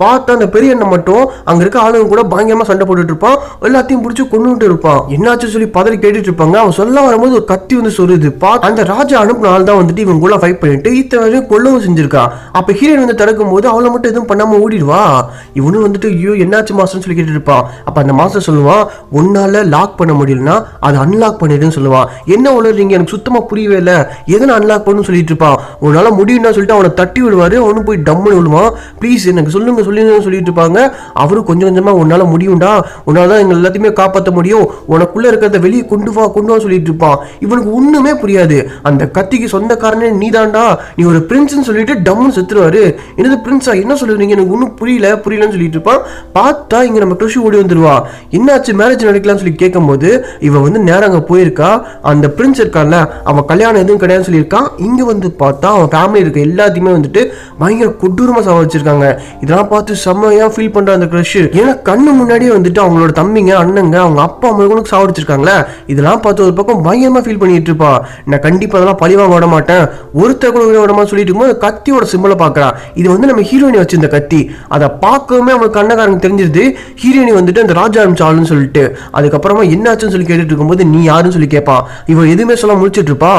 Speaker 1: பார்த்தா அந்த பெரிய அண்ணன் மட்டும் அங்க இருக்க ஆளுங்க கூட பயங்கரமா சண்டை போட்டுட்டு இருப்பான். எல்லாத்தையும் பிடிச்சி கொண்டுட்டு இருப்பான். என்னாச்சு சொல்லி பதறி கேட்டுட்டு இருப்பாங்க. அவன் சொல்ல வரும்போது ஒரு கத்தி வந்து சொல்லுது. அந்த ராஜா அனுப்பின ஆள் தான் வந்துட்டு இவங்க கூட ஃபைட் பண்ணிட்டு இத்தனை வரையும் கொல்லவும் செஞ்சிருக்கான். அப்ப ஹீரோயின் வந்து தடுக்கும் போது அவளை மட்டும் எதுவும் பண்ணாம ஓடிடுவா. இவனும் வந்துட்டு ஐயோ என்னாச்சு மாஸ்டர்னு சொல்லி கேட்டுட்டு இருப்பான். அப்ப அந்த மாஸ்டர் சொல்லுவான், உன்னால லாக் பண்ண முடியலன்னா அதை அன்லாக் பண்ணிடுன்னு சொல்லுவான். என்ன உளறீங்க, எனக்கு சுத்தமா புரியவே இல்லை, எதனா அன்லாக் பண்ணு சொல்லிட்டு இருப்பான். உன்னால முடியும்னா சொல்லிட்டு அவனை தட்டி விடுவாரு. அவனும் போய் டம்முன்னு விழுவான். ப்ளீஸ் எனக்கு சொல்லுங்க சொல்லுங்க சொல்லிட்டு இருப்பாங்க. அவரும் கொஞ்சம் கொஞ்சமா உன்னால முடியும்டா, உன்னாலதான் எங்க எல்லாத்தையுமே காப்பாற்ற முடியும், உனக்குள்ள இருக்கிறத வெளியே கொண்டு வா சொல்லிட்டு இருப்பான். இவனுக்கு ஒண்ணுமே புரியாது. அந்த கத்திக்கு சொந்தக்காரனே நீதான்டா, நீ ஒரு பிரின்ஸ்னு சொல்லிட்டு டம்முன்னு செத்துருவாரு. என்னது பிரின்ஸா, என்ன சொல்லுவீங்க, எனக்கு ஒன்னும் புரியலன்னு சொல்லிட்டு இருப்பான். பார்த்தா இங்க நம்ம கிருஷி ஓடி வந்துருவா. என்னாச்சு மேரேஜ் நடக்கலாம்னு சொல்லி கேட்கும் போது இவன் வந்து நேரம் அங்க போயிருக்கா. அந்த பிரின்ஸ் இருக்கான்ல அவன் கல்யாணம் எதுவும் கிடையாதுன்னு சொல்லியிருக்கான். இங்க வந்து பார்த்தா அவன் ஃபேமிலி இருக்க எல்லாத்தையுமே வந்துட்டு பயங்கர கொடூரமா சாவ வச்சிருக்காங்க. இதெல்லாம் பார்த்து செம்மையா ஃபீல் பண்ற அந்த கிரஷ். ஏன்னா கண்ணு முன்னாடியே வந்துட்டு அவங்களோட தம்பிங்க அண்ணங்க அவங்க அப்பா அம்மாவுக்கு சாவடிச்சிருக்காங்களே, இதெல்லாம் பார்த்து ஒரு பக்கம் பயங்கரமா ஃபீல் பண்ணிட்டு இருப்பா. நான் கண்டிப்பா அதெல்லாம் பழிவாங்க விட மாட்டேன், ஒருத்தர் கூட விட சொல்லிட்டு இருக்கும்போது கத்தியோட சிம்பிளை பாக்குறா. இது வந்து நம்ம ஹீரோயினி வச்சிருந்த கத்தி. அதை பார்க்கவே அவங்களுக்கு கண்ணக்காரங்க தெரிஞ்சிருது ஹீரோயினி வந்துட்டு அந்த ராஜா ஆளுன்னு சொல்லிட்டு. அதுக்கப்புறமா என்னாச்சுன்னு சொல்லி கேட்டுட்டு இருக்கும்போது நீ யாருன்னு சொல்லி கேட்பான். இவன் எதுவுமே சொல்ல முடிச்சிட்டு இருப்பா.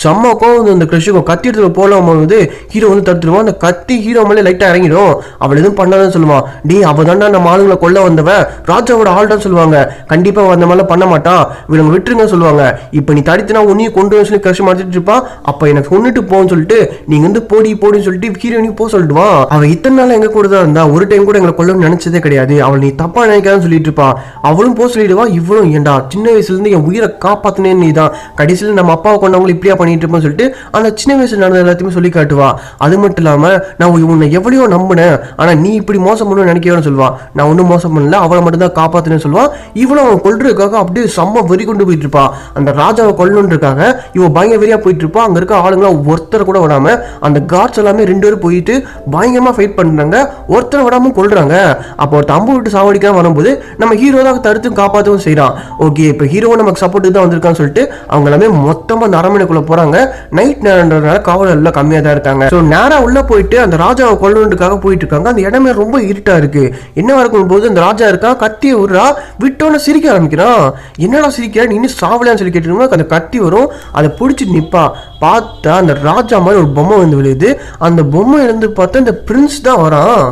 Speaker 1: செம்ம கோவம் அந்த கிரஷுக்கும் கத்தி எடுத்து போலாம் போது ஹீரோ வந்து தடுத்துருவான். அந்த கத்தி ஹீரோ மேலே லைட்டா இறங்கிடும். அவள் எதுவும் பண்ணாதான் சொல்லுவான். டே அவ தாண்டா நம்ம ஆளுங்களை கொல்ல வந்தவ, ராஜாவோட ஆள் தான் சொல்லுவாங்க. கண்டிப்பா அந்த மாதிரிலாம் பண்ண மாட்டான், இவங்க விட்டுருங்க சொல்லுவாங்க. இப்ப நீ தடுத்துனா உன்னையும் கொண்டு சொல்லி கிரஷ் மாட்டிட்டு இருப்பான். அப்ப எனக்கு கொண்டுட்டு போன்னு சொல்லிட்டு நீங்க வந்து போடின்னு சொல்லிட்டு ஹீரோயினி போ சொல்லிடுவான். அவ இத்தனை நாள் எங்க கூட தான் இருந்தா, ஒரு டைம் கூட எங்களை கொல்லணும்னு நினைச்சதே கிடையாது, அவள் நீ தப்பா நினைக்காதுன்னு சொல்லிட்டு இருப்பா. அவளும் போ சொல்லிடுவா. இவளும் ஏண்டா சின்ன வயசுல இருந்து என் உயிரை காப்பாத்தினே நீ தான், கடைசியில் நம்ம அப்பாவை கொண்டவங்களை இப்படியா பண்ணிட்டு இருப்போம் சொல்லிட்டு அந்த சின்ன வயசுல நடந்த எல்லாத்தையுமே சொல்லி காட்டுவா. அது மட்டும் இல்லாம நான் உன்னை எவ்வளவோ நம்பினேன், ஆனா நீ இப்படி மோசம் பண்ணு நினைக்கவே சொல்லுவா. நான் ஒன்னும் மோசம் பண்ணல, அவளை மட்டும் தான் காப்பாத்துன்னு சொல்லுவா. இவளும் அவன் கொல்றதுக்காக அப்படியே செம்ம வெறி கொண்டு போயிட்டு இருப்பா. அந்த ராஜாவை கொல்லணுன்றதுக்காக இவன் பயங்கர வெறியா போயிட்டு இருப்பா. அங்க இருக்க ஆளுங்களா ஒருத்தர் கூட விடாம அந்த கார்ட்ஸ் எல்லாமே 2 பேரும் போயிட்டு பயங்கரமா ஃபைட் பண்றாங்க, ஒருத்தர் விடாம கொல்றாங்க. அப்போ ஒரு தம்பு விட்டு சாவடிக்காம வரும்போது நம்ம ஹீரோ தான் தடுத்து காப்பாற்றவும் செய்யறான். ஓகே இப்போ ஹீரோ நமக்கு சப்போர்ட்டு தான் வந்திருக்கான்னு சொல்லிட்டு அவங்க எல்லாமே மொத்தமா அந்த அரண்மனைக்குள்ள போறாங்க. நைட் நேரம்ன்றதுனால காவல் எல்லாம் கம்மியா தான் இருக்காங்க. ஸோ நேரா உள்ள போயிட்டு அந்த ராஜாவை கொல்லணுன்றதுக்காக போயிட்டு இருக்காங்க. அந்த இடமே ரொம்ப இருட்டா இருக்கு. என்ன இருக்கும் போது அந்த ராஜா இருக்கா, கத்தியை விடுறா, விட்டோன்னு சிரிக்க ஆரம்பிக்கிறான். என்னடா சிரிக்கிற நீ இன்னும் சாவலையான்னு சொல்லி கேட்டு அந்த கத்தி வரும், அதை பிடிச்சி நிப்பா. பார்த்தா அந்த ராஜா மாதிரி ஒரு பொம்மை வந்து விழுது. அந்த பொம்மை இருந்து பார்த்தா இந்த பிரின்ஸ் தான் வரான்.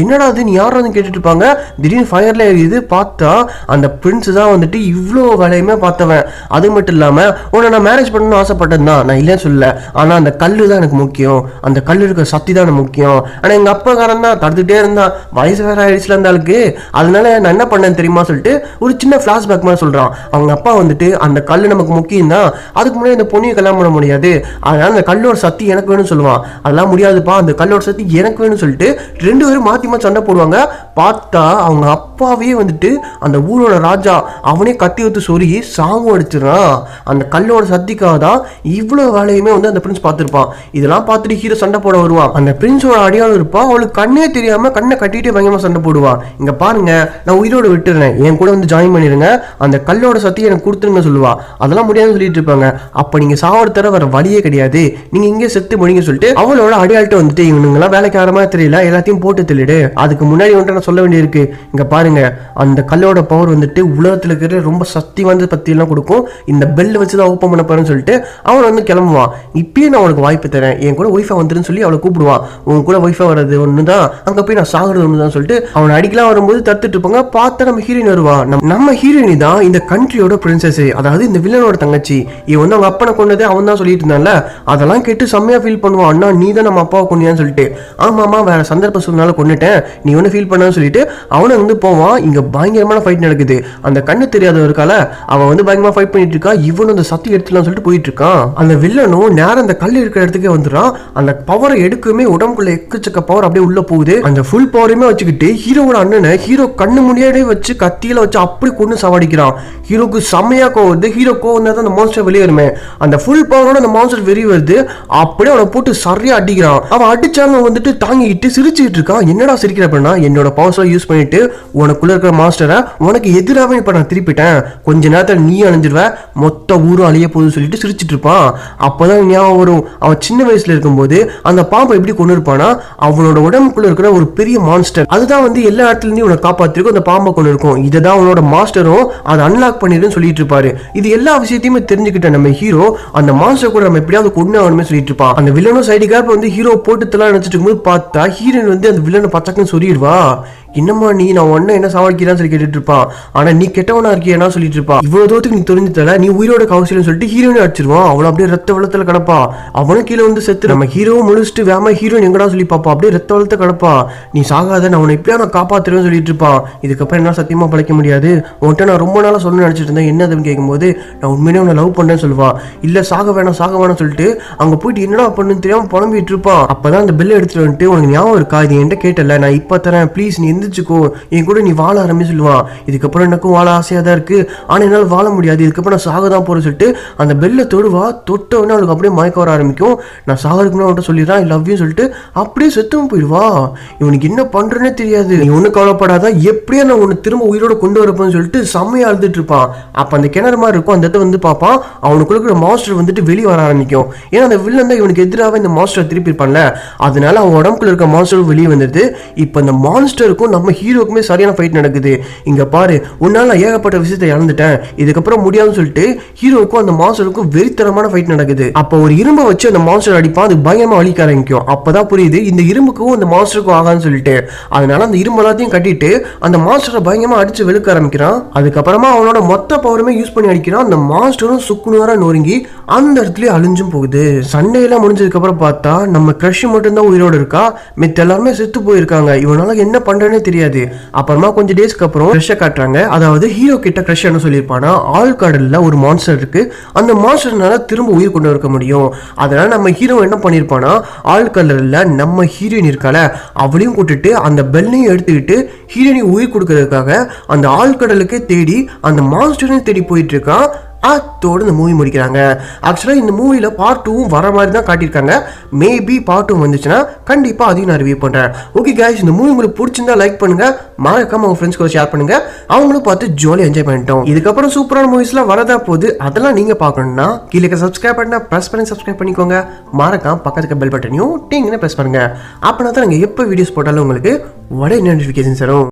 Speaker 1: என்னடா அது நீ யாரும் வந்து கேட்டுட்டு இருப்பாங்க. திடீர்னு ஃபயர்ல எரியுது. பார்த்தா அந்த பிரின்ஸ் தான் வந்துட்டு இவ்வளோ வேலையுமே பார்த்தவன். அது மட்டும் இல்லாம உன்னை நான் மேரேஜ் பண்ணணும்னு ஆசைப்பட்டேன் தான், நான் இல்லைன்னு சொல்லல, ஆனா அந்த கல்லு தான் எனக்கு முக்கியம், அந்த கல்லு இருக்க சக்தி தான் எனக்கு முக்கியம். ஆனா எங்க அப்பாக்காரன் தான் தடுத்துட்டே இருந்தான், வயசு வேற ஆயிடுச்சுல இருந்தாளுக்கு, அதனால நான் என்ன பண்ணேன்னு தெரியுமா சொல்லிட்டு ஒரு சின்ன பிளாஷ்பேக் மாதிரி சொல்றான். அவங்க அப்பா வந்துட்டு அந்த கல்லு நமக்கு முக்கியம் தான், அதுக்கு முன்னாடி இந்த பொண்ணையை கல்யாணம் பண்ண முடியாது, அதனால அந்த கல்லோட சக்தி எனக்கு வேணும்னு சொல்லுவான். அதெல்லாம் முடியாதுப்பா, அந்த கல்லோட சக்தி எனக்கு வேணும்னு சொல்லிட்டு 2 பேரும் மாத்தி மாத்தி சண்டை போடுவாங்க. பார்த்தா அவங்க அப்பாவே வந்துட்டு அந்த ஊரோட ராஜா அவனே கத்தி ஊத்து சொருகி சாங்கும் அடிச்சிடறான். அந்த கல்லோட சக்திக்காக தான் இவ்வளவு வேலையுமே வந்து அந்த பிரின்ஸ் பார்த்துருப்பான். இதெல்லாம் பார்த்துட்டு ஹீரோ சண்டை போட வருவான். அந்த பிரின்ஸோட அடியாளம் இருப்பான். அவளுக்கு கண்ணே தெரியாம கண்ணை கட்டிட்டு பயங்கரமா சண்டை போடுவான். இங்க பாருங்க நான் உயிரோட விட்டுறேன், என் கூட வந்து ஜாயின் பண்ணிடுங்க, அந்த கல்லோட சக்தியை எனக்கு கொடுத்துருங்க சொல்லுவா. அதெல்லாம் முடியாதுன்னு சொல்லிட்டு இருப்பாங்க. அப்ப நீங்க சாவர வர வழியே கிடையாது, நீங்க இங்கே செத்து முடிங்க சொல்லிட்டு அவளோட அடையாளத்தை வந்துட்டு இவனுங்கெல்லாம் வேலைக்கு ஆரமா தெரியல, எல்லாத்தையும் போட்டு தெளிடு, அதுக்கு முன்னாடி வந்துட்டு நான் சொல்ல வேண்டியிருக்கு. இங்க பாருங்க அந்த கல்லோட பவர் வந்துட்டு உலகத்துல இருக்கிற ரொம்ப சக்தி வந்து பத்தி எல்லாம் கொடுக்கும், இந்த பெல் வச்சுதான் ஓப்பன் பண்ண போறேன்னு சொல்லிட்டு அவன் வந்து கிளம்புவான். இப்பயே நான் உனக்கு வாய்ப்பு தரேன், என் கூட ஒய்ஃபா வந்துருன்னு சொல்லி அவளை கூப்பிடுவான். உன் கூட ஒய்ஃபா வர்றது ஒண்ணுதான், அங்க போய் நான் சாகுறது ஒண்ணுதான் சொல்லிட்டு அவனை அடிக்கலாம் வரும்போது தடுத்துட்டு இருப்பாங்க. பார்த்தா நம்ம ஹீரோயின் வருவா. நம்ம ஹீரோயினி தான் இந்த கண்ட்ரியோட பிரின்சஸ், அதாவது இந்த வில்லனோட தங்கச்சி. இவன் வந்து அவங்க அப்பனை கொண்டதே அவன் தான் சொல்லிட்டு இருந்தான்ல, அதெல்லாம் கேட்டு செம்மையா ஃபீல் பண்ணுவான். அண்ணா நீ தான் நம்ம அப்பாவை கொண்டியான்னு சொல்லிட்டு. ஆமாமா வேற சந்தர்ப்ப சூழ்நிலை கொண்டுட்டேன், நீ ஒன்னும் ஃபீல் பண்ணான்னு சொல்லிட்டு அவனை வந்து போவான். இங்க பயங்கரமான ஃபைட் நடக்குது. அந்த கண்ணு தெரியாத இருக்கால அவன் வந்து பயங்கரமா ஃபைட் பண்ணிட்டு இருக்கா. இவனும் அந்த சக்தி எடுத்துலாம் சொல்லிட்டு போயிட்டு இருக்கான். அந்த வில்லனும் நேரம் அந்த கல் இருக்கிற இடத்துக்கே வந்துடுறான். அந்த பவரை எடுக்கவே உடம்புக்குள்ள எக்கச்சக்க பவர் அப்படியே உள்ள போகுது. அந்த ஃபுல் பவரையுமே வச்சுக்கிட்டு ஹீரோவோட அண்ணனை ஹீரோ கண்ணு முன்னாடியே வச்சு கத்தியில வச்சு அப்படி கொண்டு சாவடிக்கிறான். ஹீரோக்கு செம்மையா கோவம். ஹீரோ கோவம் தான் அந்த மான்ஸ்டர் வெளியே வருமே, அந்த ஃபுல் பவரோட அந்த மான்ஸ்டர் வெளியே வருது. அப்படியே அவனை போட்டு சரியா அடிக்கிறான். அவன் அடிச்சாங்க வந்துட்டு தாங்கிட்டு சிரிச்சுட்டு இருக்கான். என்னடா சிரிக்கிற அப்படின்னா, என்னோட பவர்ஸ்லாம் யூஸ் பண்ணிட்டு உனக்குள்ள இருக்கிற மாஸ்டரை உனக்கு எதிராகவே இப்ப நான் திருப்பிட்டேன், கொஞ்ச நேரத்தில் நீ அழிஞ்சிருவ, மொத்த ஊரும் அழிய போகுதுன்னு சொல்லிட்டு சிரிச்சிட்டு இருப்பான். அப்பதான் ஞாபகம் வரும் அவன் சின்ன வயசுல இருக்கும்போது அந்த பாம்பை எப்படி கொண்டு இருப்பானா, அவனோட உடம்புக்குள்ள இருக்கிற ஒரு பெரிய மான்ஸ்டர் அதுதான் வந்து எல்லா இடத்துல இருந்து உனக்கு காப்பாத்திருக்கும், அந்த பாம்பை கொண்டு இருக்கும். இதுதான் அவனோட மாஸ்டரும் அதை அன்லாக் பண்ணிடுன்னு சொல்லிட்டு இருப்பாரு. இது எல்லா விஷயத்தையுமே தெரிஞ்சுக்கிட்ட நம்ம ஹீரோ அந்த மான்ஸ்டர் கூட நம்ம எப்படியாவது கொண்டு ஆகணுமே சொல்லிட்டு இருப்பான். அந்த வில்லனும் சைடு கேப் வந்து ஹீரோ போட்டு தலாம் நினைச்சிட்டு இருக்கும்போது பார்த்தா ஹீரோயின் வந்து அந்த வில்லனை பச்சக்குன்னு சொல்லிடுவா. என்னம்மா நீ நான் ஒன்ன என்ன சாவடிக்கிறான்னு சொல்லி கேட்டுட்டு இருப்பான். ஆனா நீ கெட்டவனா இருக்கியா சொல்லிட்டு இருப்பான். இவ்வளவு தூரத்துக்கு நீ தெரிஞ்சு தர, நீ உயிரோட கவுசிலும் சொல்லிட்டு ஹீரோயின் அடிச்சிருவான். அவளை அப்படியே ரத்த வெள்ளத்துல கிடப்பா. அவனும் கீழே வந்து செத்து நம்ம ஹீரோவும் முடிச்சுட்டு வேமா ஹீரோயின் எங்கடா சொல்லி பாப்பா, அப்படியே ரத்த வெள்ளத்தை கிடப்பா. நீ சாகாத, நான் அவனை எப்படியா நான் காப்பாத்துறேன்னு சொல்லிட்டு இருப்பான். இதுக்கப்புறம் என்ன சத்தியமா பழைக்க முடியாது, உன்கிட்ட நான் ரொம்ப நாளா சொல்ல நினைச்சிட்டு இருந்தேன், என்னதுன்னு கேட்கும்போது நான் உண்மையிலே உன்னை லவ் பண்றேன்னு சொல்லுவா. இல்ல சாக வேணாம் சொல்லிட்டு அங்க போயிட்டு என்னடா பண்ணுன்னு தெரியாம புலம்பிட்டு இருப்பான். அப்பதான் அந்த பெல் எடுத்துட்டு வந்துட்டு, உனக்கு ஞாபகம் இருக்கா, இது என்கிட்ட கேட்டல, நான் இப்ப தரேன் ப்ளீஸ், நீ எந்த எதிர்த்துக்கோ, என் கூட நீ வாழ ஆரம்பி சொல்லுவான். இதுக்கப்புறம் எனக்கும் வாழ ஆசையாக தான் இருக்கு, ஆனால் என்னால் வாழ முடியாது, இதுக்கப்புறம் நான் சாக தான் போறேன்னு சொல்லிட்டு அந்த பெல்லை தொடுவா. தொட்டவொடனே அவளுக்கு அப்படியே மயக்க வர ஆரம்பிக்கும். நான் சாகிறதுக்கு முன்னாடி அவன்கிட்ட சொல்லிடுறான் ஐ லவ் யூ சொல்லிட்டு அப்படியே செத்துவும் போயிடுவா. இவனுக்கு என்ன பண்றேன்னே தெரியாது. நீ ஒன்னும் கவலைப்படாத, எப்படியா நான் உன்னை திரும்ப உயிரோட கொண்டு வரப்போன்னு சொல்லிட்டு செம்மையா அழுதுட்டு இருப்பான். அப்ப அந்த கிணறு மாதிரி இருக்கும், அந்த இடத்த வந்து பார்ப்பான். அவனுக்குள்ள மாஸ்டர் வந்துட்டு வெளியே வர ஆரம்பிக்கும். ஏன்னா அந்த வில்லன் தான் இவனுக்கு எதிராக இந்த மாஸ்டர் திருப்பி இருப்பான்ல, அதனால அவன் உடம்புக்குள்ள இருக்க மாஸ்டர் வெளியே வந்துடுது. இப்ப இந்த மான்ஸ்டருக்கும் நம்ம ஹீரோக்குமே சரியான ஃபைட் நடக்குது. இங்க பாரு, உன்னால நான் ஏகப்பட்ட விஷயத்தை இழந்துட்டேன், இதுக்கப்புறம் முடியாதுன்னு சொல்லிட்டு ஹீரோக்கும் அந்த மான்ஸ்டருக்கும் வெறித்தனமான ஃபைட் நடக்குது. அப்போ ஒரு இரும்பை வச்சு அந்த மான்ஸ்டர் அடிப்பான், அது பயமா வலிக்க ஆரம்பிக்கும். அப்பதான் புரியுது இந்த இரும்புக்கும் இந்த மான்ஸ்டருக்கும் ஆகான்னு சொல்லிட்டு. அதனால அந்த இரும்பு எல்லாத்தையும் கட்டிட்டு அந்த மான்ஸ்டரை பயங்கரமா அடிச்சு வெளுக்க ஆரம்பிக்கிறான். அதுக்கப்புறமா அவனோட மொத்த பவருமே யூஸ் பண்ணி அடிக்கிறான். அந்த மான்ஸ்டரும் சுக்குநூறா நொறுங்கி அந்த இடத்துல அழிஞ்சும் போகுது. சண்டையெல்லாம் முடிஞ்சதுக்கு அப்புறம் பார்த்தா நம்ம கிரஷ் மட்டும் தான் உயிரோடு இருக்கா, மித்த எல்லாருமே செத்து போயிருக்காங்க. இவனால என்ன பண்றேன்னே தெரியாது. அப்புறமா கொஞ்சம் டேஸ்க்கு அப்புறம் கிரஷை காட்டுறாங்க. அதாவது ஹீரோ கிட்ட கிரஷ் என்ன சொல்லியிருப்பானா, ஆழ்கடல்ல ஒரு மான்ஸ்டர் இருக்கு, அந்த மான்ஸ்டர்னால திரும்ப உயிர் கொண்டு இருக்க முடியும். அதனால நம்ம ஹீரோ என்ன பண்ணிருப்பானா, ஆழ்கடல்ல நம்ம ஹீரோயின் இருக்கால அவளையும் கூட்டிட்டு அந்த பெல்லையும் எடுத்துக்கிட்டு ஹீரோயினி உயிர் கொடுக்கறதுக்காக அந்த ஆழ்கடலுக்கே தேடி அந்த மான்ஸ்டரையும் தேடி போயிட்டு இருக்கான். அதோடு இந்த மூவி முடிக்கிறாங்க. ஆக்சுவலாக இந்த மூவியில் பார்ட் 2 வர மாதிரி தான் காட்டியிருக்காங்க. மேபி பார்ட் 2 வந்துச்சுன்னா கண்டிப்பாக அதையும் நான் ரிவ்யூ பண்ணுறேன். ஓகே கைஸ், இந்த மூவி உங்களுக்கு பிடிச்சிருந்தா லைக் பண்ணுங்க, மறக்காம உங்கள் ஃப்ரெண்ட்ஸ் கூட ஷேர் பண்ணுங்க, அவங்களும் பார்த்து ஜாலியாக என்ஜாய் பண்ணிட்டோம். இதுக்கப்புறம் சூப்பரான மூவிஸ்லாம் வரதா போகுது, அதெல்லாம் நீங்கள் பார்க்கணும்னா கீழே சப்ஸ்கிரைப் பண்ணா ப்ரெஸ் பண்ணி சப்ஸ்கிரைப் பண்ணிக்கோங்க. மறக்காம பக்கத்துக்கு பெல் பட்டனையும் டிங்னு ப்ரெஸ் பண்ணுங்க. அப்படின்னா தான் நாங்கள் எப்போ வீடியோஸ் போட்டாலும் உங்களுக்கு உடனே நோட்டிஃபிகேஷன்ஸ் வரும்.